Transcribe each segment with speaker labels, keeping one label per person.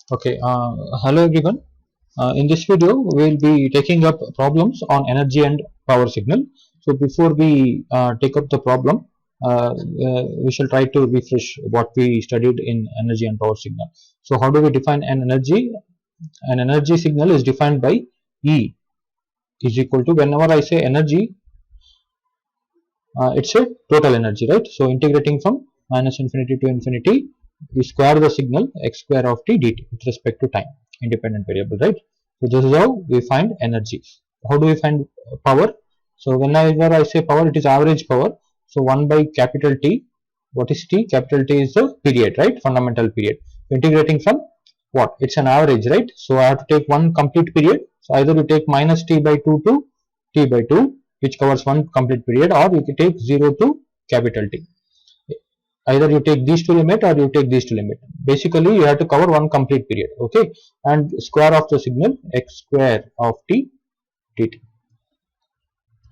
Speaker 1: Okay, hello everyone. In this video, we will be taking up problems on energy and power signal. So before we take up the problem, we shall try to refresh what we studied in energy and power signal. So how do we define an energy? An energy signal is defined by E is equal to, whenever I say energy, it's a total energy, right? So integrating from minus infinity to infinity, we square the signal x square of t dt with respect to time, independent variable, right? So this is how we find energy. How do we find power? So whenever I say power, it is average power. So 1 by capital T. What is T? Capital T is the period, right? Fundamental period. Integrating from what? It's an average, right? So I have to take one complete period. So either you take minus T by 2 to T by 2, which covers one complete period, or you can take 0 to capital T. Either you take these two limit or you take these two limit. Basically, you have to cover one complete period, okay? And square of the signal x square of t dt.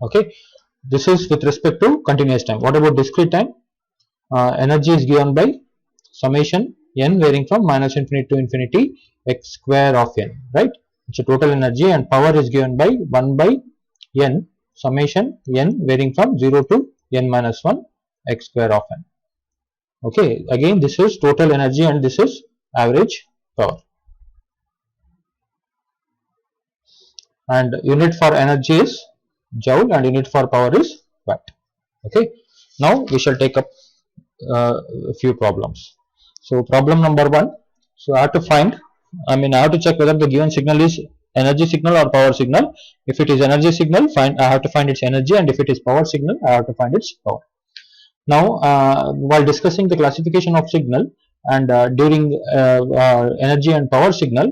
Speaker 1: Okay, this is with respect to continuous time. What about discrete time? Energy is given by summation n varying from minus infinity to infinity x square of n, right? It's a total energy, and power is given by 1 by n summation n varying from 0 to n minus 1 x square of n. Okay, again this is total energy and this is average power, and unit for energy is joule and unit for power is watt. Okay, now we shall take up a few problems. So problem number 1, so I have to find, I have to check whether the given signal is energy signal or power signal. If it is energy signal, I have to find its energy, and if it is power signal, I have to find its power. Now, while discussing the classification of signal and during energy and power signal,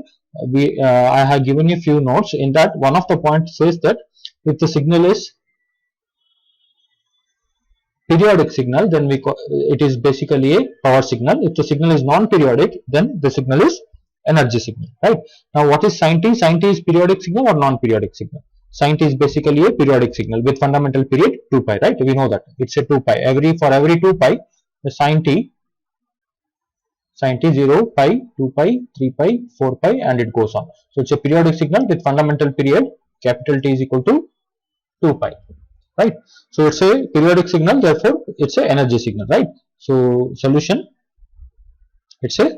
Speaker 1: I have given you few notes. In that, one of the points says that if the signal is periodic signal, then it is basically a power signal. If the signal is non-periodic, then the signal is energy signal, right? Now, what is sin t? Sin t is periodic signal or non-periodic signal? Sin t is basically a periodic signal with fundamental period 2 pi, right? We know that it's a 2 pi. For every 2 pi, the sin t 0, pi, 2 pi, 3 pi, 4 pi, and it goes on. So it's a periodic signal with fundamental period capital T is equal to 2 pi, right? So it's a periodic signal, therefore it's a energy signal, right? So solution, it's a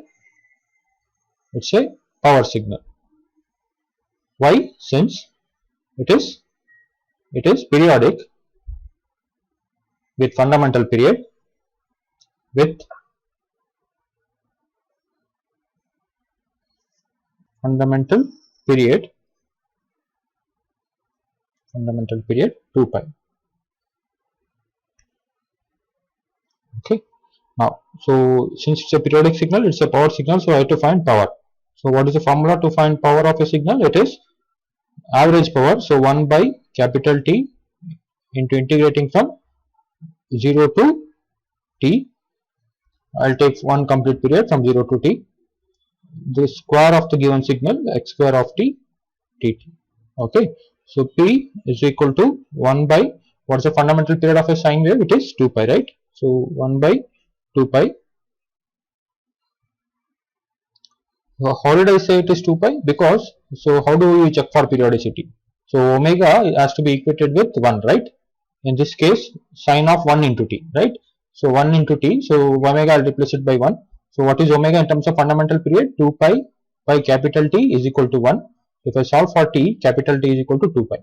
Speaker 1: power signal. Why? Since it is periodic with fundamental period with 2 pi. Okay, now so since it's a periodic signal, it's a power signal, so I have to find power. So what is the formula to find power of a signal? It is average power. So 1 by capital T into integrating from 0 to t. I'll take one complete period from 0 to t. The square of the given signal x square of t dt. Okay, so P is equal to 1 by, what's the fundamental period of a sine wave? It is 2 pi, right? So 1 by 2 pi. How did I say it is 2 pi? Because, so how do we check for periodicity? So omega has to be equated with 1, right? In this case, sine of 1 into t, right? So 1 into t, so omega I'll replace it by 1. So what is omega in terms of fundamental period? 2 pi by capital T is equal to 1. If I solve for t, capital T is equal to 2 pi.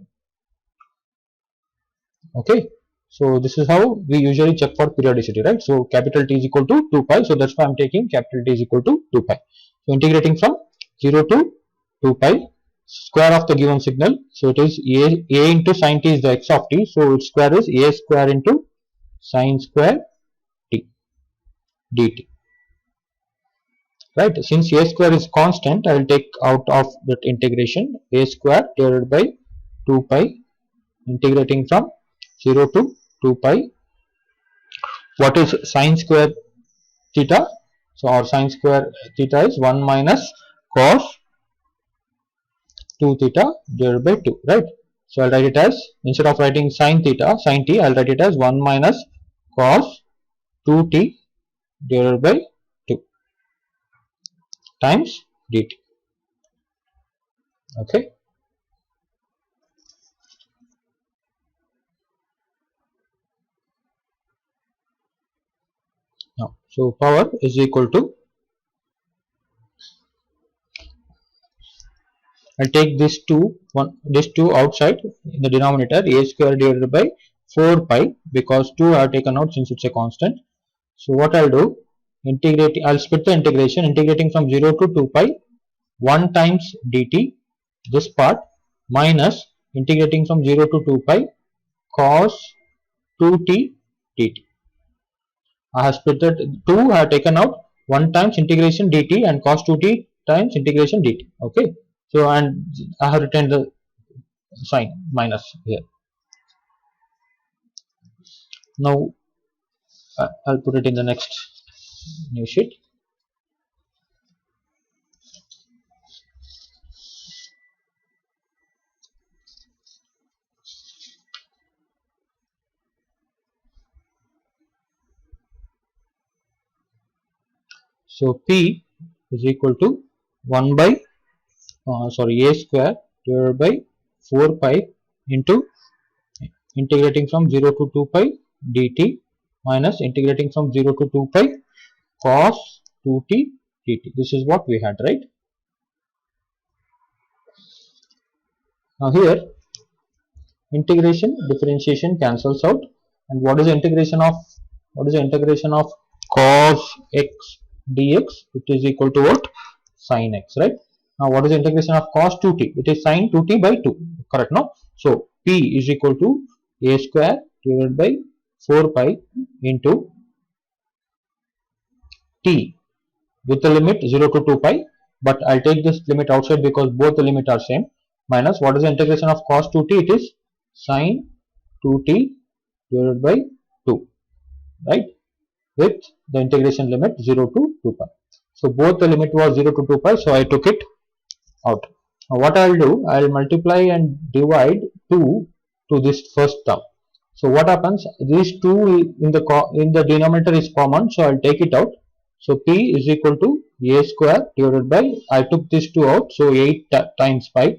Speaker 1: Okay, so this is how we usually check for periodicity, right? So capital T is equal to 2 pi, so that's why I'm taking capital T is equal to 2 pi. So integrating from 0 to 2 pi, square of the given signal, so it is a into sine t is the x of t, so its square is a square into sine square t dt. Right, since a square is constant, I will take out of that integration a square divided by 2 pi, integrating from 0 to 2 pi. What is sine square theta? So our sine square theta is 1 minus cos 2 theta divided by 2, right? So I'll write it as, instead of writing sine theta, sine t, I'll write it as 1 minus cos 2t divided by 2 times dt. Okay. Now, so power is equal to, I'll take this 2 outside in the denominator, a square divided by 4 pi, because 2 I have taken out since it's a constant. So what I'll do, I'll split the integration, integrating from 0 to 2 pi 1 times dt, this part, minus integrating from 0 to 2 pi cos 2t dt. I have split that 2, I have taken out 1 times integration dt and cos 2t times integration dt. Okay. So, and I have written the sign minus here. Now I'll put it in the next new sheet. So P is equal to 1 by a square divided by 4 pi into integrating from 0 to 2 pi dt minus integrating from 0 to 2 pi cos 2t dt. This is what we had, right? Now here integration, differentiation cancels out, and what is the integration of cos x dx? It is equal to what? Sin x, right? Now what is the integration of cos 2t? It is sin 2t by 2, correct? No? So P is equal to a square divided by 4 pi into t with the limit 0 to 2 pi, but I'll take this limit outside because both the limit are same, minus what is the integration of cos 2t? It is sin 2t divided by 2, right, with the integration limit 0 to 2 pi. So both the limit was 0 to 2 pi, so I took it out. Now what I'll do, I'll multiply and divide 2 to this first term. So what happens, these 2 in the denominator is common, so I'll take it out. So P is equal to a square divided by, I took this 2 out, so 8 times pi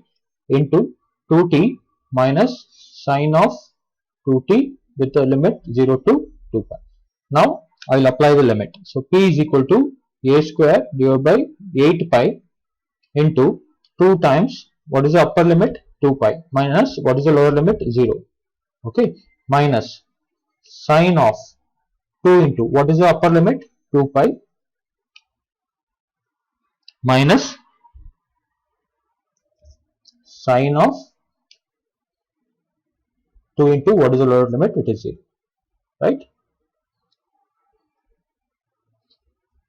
Speaker 1: into 2t minus sine of 2t with the limit 0 to 2 pi. Now I will apply the limit. So P is equal to a square divided by 8 pi into 2 times, what is the upper limit? 2 pi, minus what is the lower limit? 0. Okay, minus sine of 2 into, what is the upper limit? 2 pi, minus sine of 2 into, what is the lower limit? It is 0, right?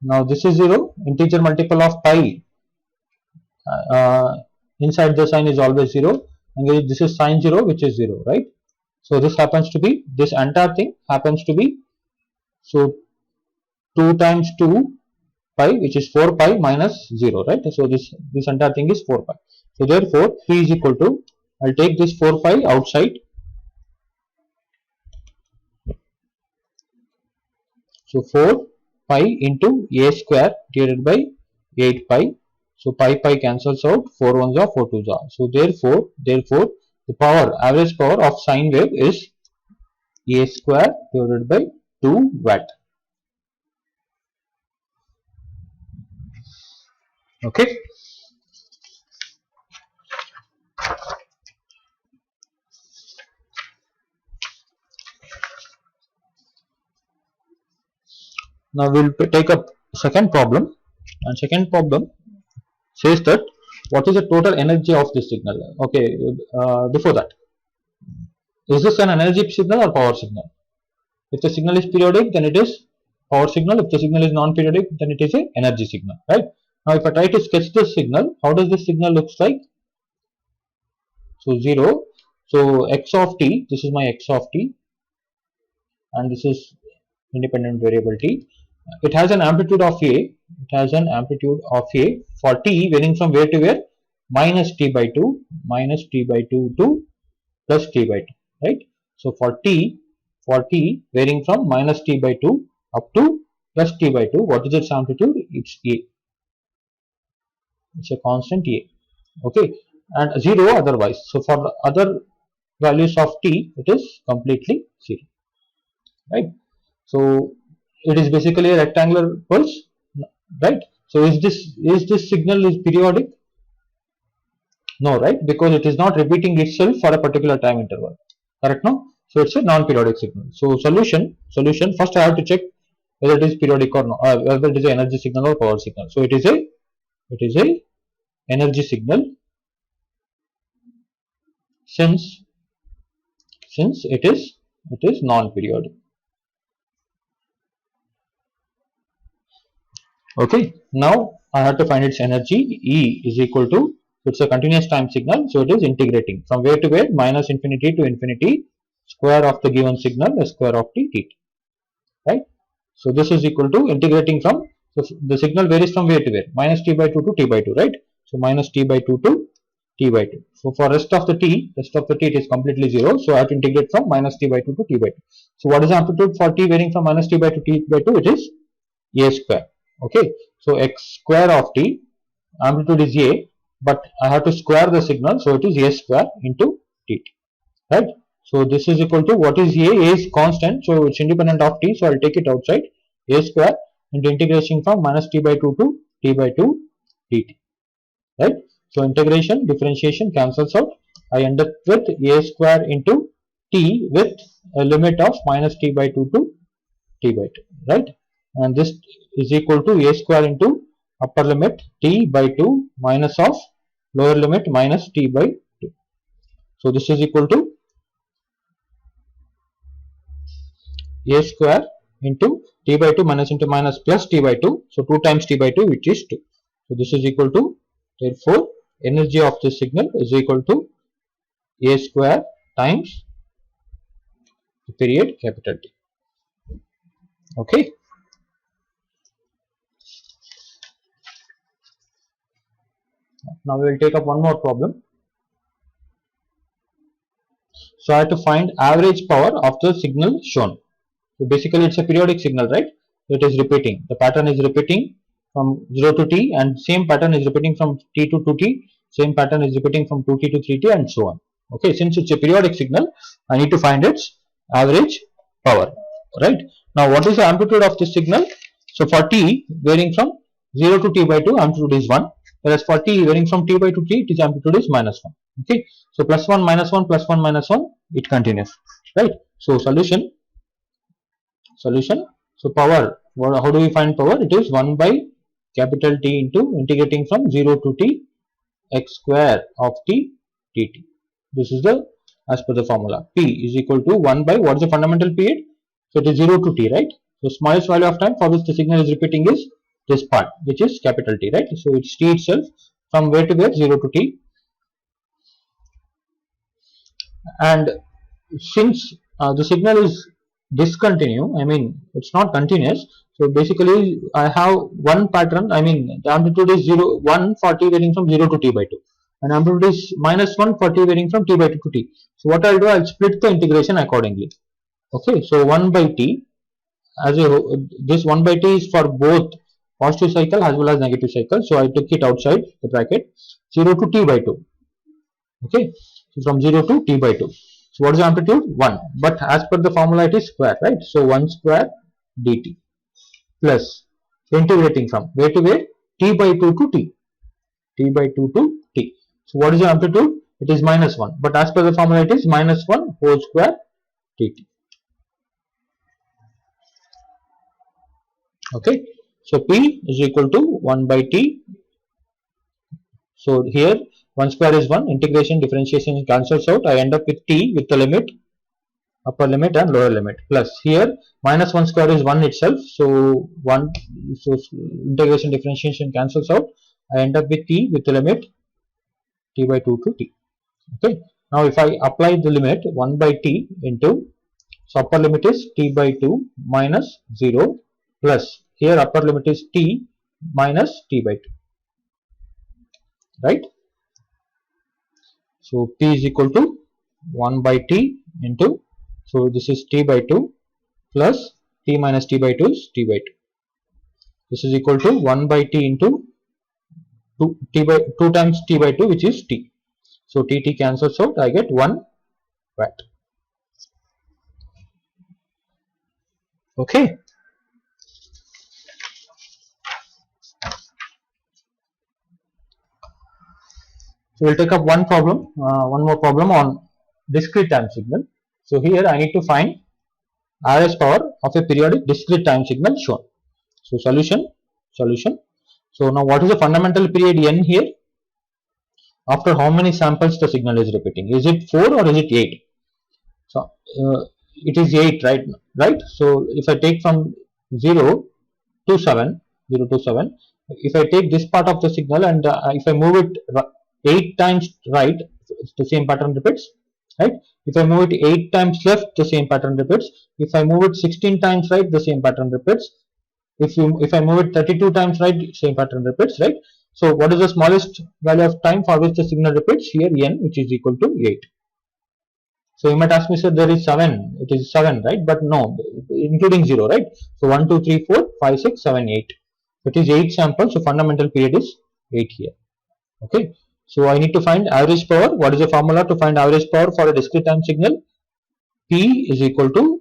Speaker 1: Now this is 0, integer multiple of pi, inside the sign is always 0, and this is sine 0, which is 0, right? So this happens to be, this entire thing happens to be, so 2 times 2 pi, which is 4 pi minus 0, right? So this entire thing is 4 pi. So therefore P is equal to, I'll take this 4 pi outside. So 4 pi into a square divided by 8 pi. So pi cancels out, 4 ones are 4 twos are. So therefore the average power of sine wave is a square divided by 2 watt. Okay. Now we'll take up second problem, and second problem says that what is the total energy of this signal? Okay, before that, is this an energy signal or power signal? If the signal is periodic, then it is power signal. If the signal is non-periodic, then it is a energy signal, right? Now if I try to sketch this signal, how does this signal looks like? So 0, so x of t, this is my x of t, and this is independent variable t. It has an amplitude of a, it has an amplitude of a for t varying from where to where, minus t by 2 to plus t by 2, right? So for t varying from minus t by 2 up to plus t by 2, what is its amplitude? It's a, it's a constant a, okay, and 0 otherwise. So for the other values of t, it is completely 0, right? So it is basically a rectangular pulse, right? So is this signal is periodic? No, right? Because it is not repeating itself for a particular time interval, correct? No, so it's a non-periodic signal. So solution first I have to check whether it is periodic or not, whether it is an energy signal or power signal. So it is a energy signal, since it is non-periodic. Okay, now I have to find its energy. E is equal to, it's a continuous time signal, so it is integrating from where to where, minus infinity to infinity, square of the given signal, the square of t dt, right? So this is equal to integrating from, so the signal varies from where to where, minus t by 2 to t by 2, right? So minus t by 2 to t by 2. So for rest of the t it is completely 0, so I have to integrate from minus t by 2 to t by 2. So what is the amplitude for t varying from minus t by 2 to t by 2? It is a square. Okay, so x square of t, amplitude is a, but I have to square the signal, so it is a square into t, right? So this is equal to, what is a? A is constant, so it's independent of t, so I'll take it outside. A square into integration from minus t by 2 to t by 2 dt, right? So integration, differentiation cancels out. I end up with a square into t with a limit of minus t by 2 to t by 2, right? And this is equal to a square into upper limit t by 2 minus of lower limit minus t by 2. So this is equal to a square into t by 2 minus into minus plus t by 2. So 2 times t by 2, which is 2. So this is equal to, therefore energy of this signal is equal to a square times the period capital T. Okay. Now we will take up one more problem. So I have to find average power of the signal shown. So basically it's a periodic signal, right? It is repeating. The pattern is repeating from 0 to t, and same pattern is repeating from t to 2t, same pattern is repeating from 2t to 3t, and so on. Okay, since it's a periodic signal, I need to find its average power, right? Now what is the amplitude of this signal? So for t varying from 0 to t by 2, amplitude is 1, whereas for t varying from t by 2 t, its amplitude is minus 1. Okay, so plus 1 minus 1 plus 1 minus 1, it continues, right? So solution, so power, how do we find power? It is 1 by capital T into integrating from 0 to t x square of t dt. This is the, as per the formula, P is equal to 1 by, what is the fundamental period? So it is 0 to t, right? So smallest value of time for which the signal is repeating is this part, which is capital T, right? So it's t itself, from where to where, 0 to t. And since the signal is discontinue, I mean it's not continuous, so basically I have one pattern, I mean the amplitude is 1 for t varying from 0 to t by 2, and amplitude is minus 1 for t varying from t by 2 to t. So what I'll do, I'll split the integration accordingly. Okay, so 1 by t, as a this 1 by t is for both positive cycle as well as negative cycle, so I took it outside the bracket. 0 to t by 2. Okay, so from 0 to t by 2. So what is the amplitude? 1. But as per the formula, it is square, right? So 1 square dt plus integrating from where to where? T by 2 to t. T by 2 to t. So what is the amplitude? It is minus 1. But as per the formula, it is minus 1 whole square dt. Okay. So P is equal to 1 by t. So here 1 square is 1, integration, differentiation cancels out. I end up with t with the limit, upper limit and lower limit, plus here minus 1 square is 1 itself, so 1, so integration, differentiation cancels out. I end up with t with the limit t by 2 to t. Okay, now if I apply the limit 1 by t into, so upper limit is t by 2 minus 0, plus here upper limit is t minus t by 2, right? So p is equal to 1 by t into, so this is t by 2 plus t minus t by 2 is t by 2. This is equal to 1 by t into 2 times t by 2, which is t. So t cancels out, I get 1 watt. Okay. So we'll take up one more problem on discrete time signal. So here I need to find RS power of a periodic discrete time signal shown. So solution. So now what is the fundamental period n here? After how many samples the signal is repeating? Is it 4 or is it 8? So it is 8, right? So if I take from 0 to 7, if I take this part of the signal and if I move it 8 times right, the same pattern repeats, right? If I move it 8 times left, the same pattern repeats. If I move it 16 times right, the same pattern repeats. If I move it 32 times right, same pattern repeats, right? So what is the smallest value of time for which the signal repeats? Here n, which is equal to 8. So you might ask me, sir, there is 7. It is 7, right? But no, including 0, right? So 1, 2, 3, 4, 5, 6, 7, 8. It is 8 samples. So fundamental period is 8 here. Okay. So I need to find average power. What is the formula to find average power for a discrete time signal? P is equal to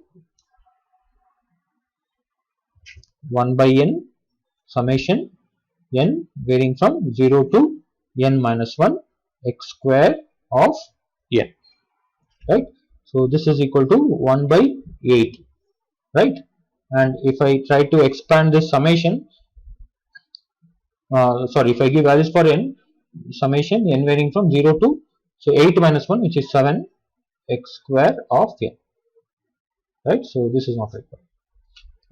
Speaker 1: 1 by n summation n varying from 0 to n minus 1 x square of n, right? So this is equal to 1 by 8, right? And if I try to expand this summation, if I give values for n, summation n varying from 0 to, so 8 minus 1, which is 7 x square of n, right? So this is not required,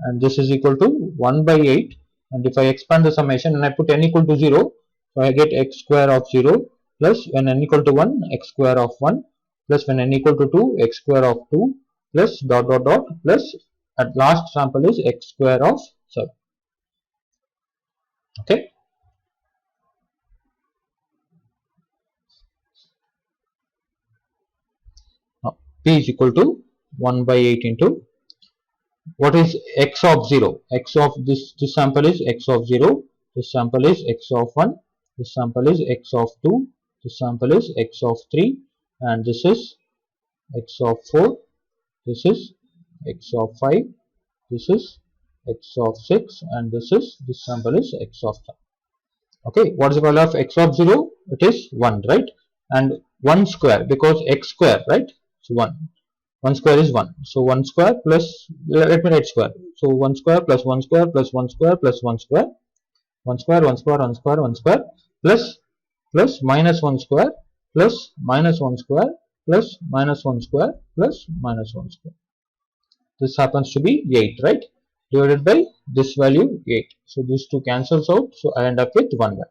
Speaker 1: and this is equal to 1 by 8. And if I expand the summation and I put n equal to 0, so I get x square of 0 plus when n equal to 1, x square of 1 plus when n equal to 2, x square of 2 plus dot dot dot plus at last sample is x square of 7. Okay. Now P is equal to 1 by 8 into, what is x of 0? X of this sample is x of 0, this sample is x of 1, this sample is x of 2, this sample is x of 3, and this is x of 4, this is x of 5, this is x of 6, and this sample is x of 7. Okay, what is the value of x of 0? It is 1, right? And 1 square, because x square, right? So 1 square is 1. So 1 square plus, let me write square. So 1 square plus 1 square plus 1 square plus 1 square, 1 square, 1 square, 1 square, 1 square, plus minus 1 square, plus minus 1 square, plus minus 1 square, plus minus 1 square. This happens to be 8, right? Divided by this value 8. So these two cancels out. So I end up with 1 value.